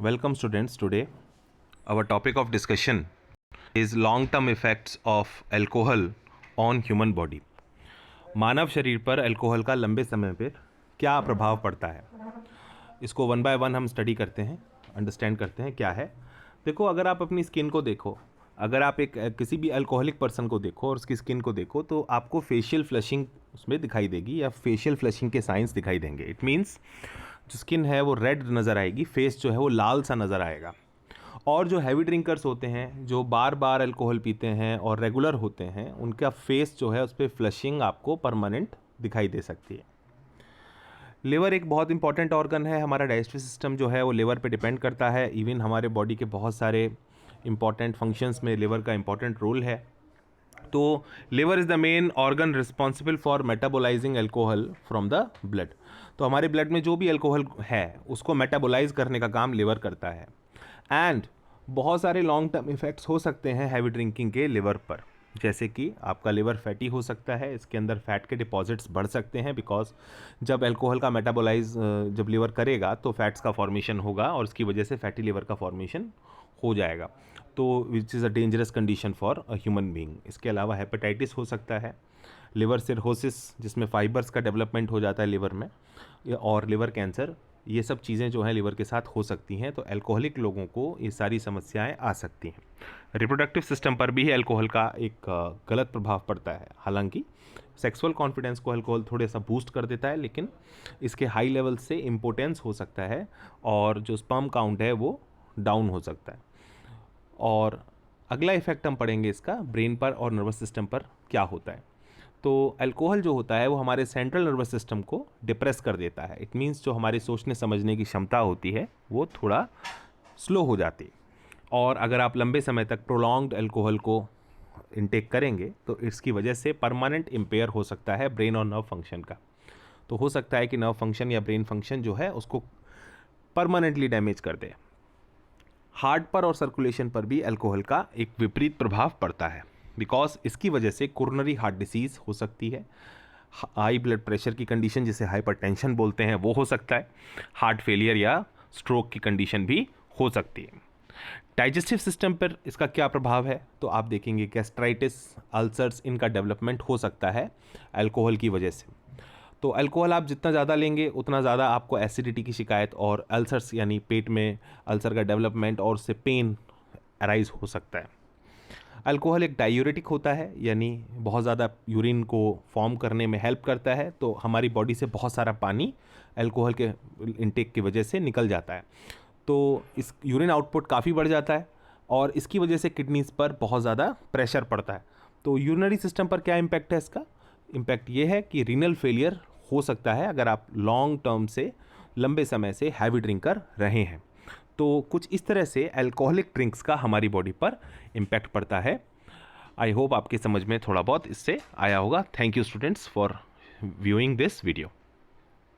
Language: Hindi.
Welcome students. Today our topic of discussion is long term effects of alcohol on human body. मानव शरीर पर अल्कोहल का लंबे समय पर क्या प्रभाव पड़ता है, इसको वन बाय वन हम स्टडी करते हैं, अंडरस्टैंड करते हैं क्या है। देखो, अगर आप अपनी स्किन को देखो, अगर आप एक किसी भी अल्कोहलिक पर्सन को देखो और उसकी स्किन को देखो तो आपको फेशियल फ्लशिंग उसमें दिखाई देगी या फेशियल फ्लशिंग के साइंस दिखाई देंगे। इट मीन्स जो स्किन है वो रेड नज़र आएगी, फेस जो है वो लाल सा नज़र आएगा। और जो हैवी ड्रिंकर्स होते हैं, जो बार बार अल्कोहल पीते हैं और रेगुलर होते हैं, उनका फेस जो है उस पर फ्लशिंग आपको परमानेंट दिखाई दे सकती है। लिवर एक बहुत इंपॉर्टेंट ऑर्गन है, हमारा डाइजेस्टिव सिस्टम जो है वो लिवर पे डिपेंड करता है। इवन हमारे बॉडी के बहुत सारे इंपॉर्टेंट फंक्शंस में लिवर का इंपॉर्टेंट रोल है। तो liver is the main organ responsible for metabolising alcohol from the blood. तो हमारे ब्लड में जो भी अल्कोहल है उसको मेटाबोलाइज करने का काम लिवर करता है। एंड बहुत सारे लॉन्ग टर्म इफेक्ट्स हो सकते हैं हैवी ड्रिंकिंग के लिवर पर, जैसे कि आपका लिवर फैटी हो सकता है, इसके अंदर फैट के डिपॉजिट्स बढ़ सकते हैं, बिकॉज जब अल्कोहल का मेटाबोलाइज जब लिवर करेगा तो फैट्स का फॉर्मेशन होगा और उसकी वजह से फैटी लिवर का फॉर्मेशन हो जाएगा, तो which is a dangerous condition for a human being. इसके अलावा हेपेटाइटिस हो सकता है, लिवर सिरहोसिस जिसमें फाइबर्स का डेवलपमेंट हो जाता है लिवर में, और लिवर कैंसर, ये सब चीज़ें जो हैं लिवर के साथ हो सकती हैं। तो अल्कोहलिक लोगों को ये सारी समस्याएं आ सकती हैं। रिप्रोडक्टिव सिस्टम पर भी अल्कोहल का एक गलत प्रभाव पड़ता है। हालांकि सेक्सुअल कॉन्फिडेंस को अल्कोहल थोड़े सा बूस्ट कर देता है, लेकिन इसके हाई लेवल से इम्पोर्टेंस हो सकता है और जो स्पर्म काउंट है वो डाउन हो सकता है। और अगला इफेक्ट हम पढ़ेंगे इसका ब्रेन पर और नर्वस सिस्टम पर क्या होता है। तो अल्कोहल जो होता है वो हमारे सेंट्रल नर्वस सिस्टम को डिप्रेस कर देता है। इट मीन्स जो हमारी सोचने समझने की क्षमता होती है वो थोड़ा स्लो हो जाती है। और अगर आप लंबे समय तक प्रोलॉन्ग्ड अल्कोहल को इनटेक करेंगे तो इसकी वजह से परमानेंट इम्पेयर हो सकता है ब्रेन और नर्व फंक्शन का। तो हो सकता है कि नर्व फंक्शन या ब्रेन फंक्शन जो है उसको परमानेंटली डैमेज कर दे। हार्ट पर और सर्कुलेशन पर भी अल्कोहल का एक विपरीत प्रभाव पड़ता है, बिकॉज इसकी वजह से कोरोनरी हार्ट डिसीज़ हो सकती है, हाई ब्लड प्रेशर की कंडीशन जिसे हाइपरटेंशन बोलते हैं वो हो सकता है, हार्ट फेलियर या स्ट्रोक की कंडीशन भी हो सकती है। डाइजेस्टिव सिस्टम पर इसका क्या प्रभाव है, तो आप देखेंगे गैस्ट्राइटिस, अल्सर्स, इनका डेवलपमेंट हो सकता है अल्कोहल की वजह से। तो अल्कोहल आप जितना ज़्यादा लेंगे उतना ज़्यादा आपको एसिडिटी की शिकायत और अल्सर्स यानी पेट में अल्सर का डेवलपमेंट और उससे पेन अराइज हो सकता है। अल्कोहल एक डायूरेटिक होता है, यानी बहुत ज़्यादा यूरिन को फॉर्म करने में हेल्प करता है। तो हमारी बॉडी से बहुत सारा पानी अल्कोहल के इंटेक की वजह से निकल जाता है, तो इस यूरिन आउटपुट काफ़ी बढ़ जाता है और इसकी वजह से किडनीज़ पर बहुत ज़्यादा प्रेशर पड़ता है। तो यूरिनरी सिस्टम पर क्या इम्पैक्ट है इसका? इम्पैक्ट ये है कि रीनल फेलियर हो सकता है अगर आप लॉन्ग टर्म से लंबे समय से हैवी ड्रिंकर रहे हैं। तो कुछ इस तरह से अल्कोहलिक ड्रिंक्स का हमारी बॉडी पर इम्पैक्ट पड़ता है। आई होप आपकी समझ में थोड़ा बहुत इससे आया होगा। Thank you students for viewing this video.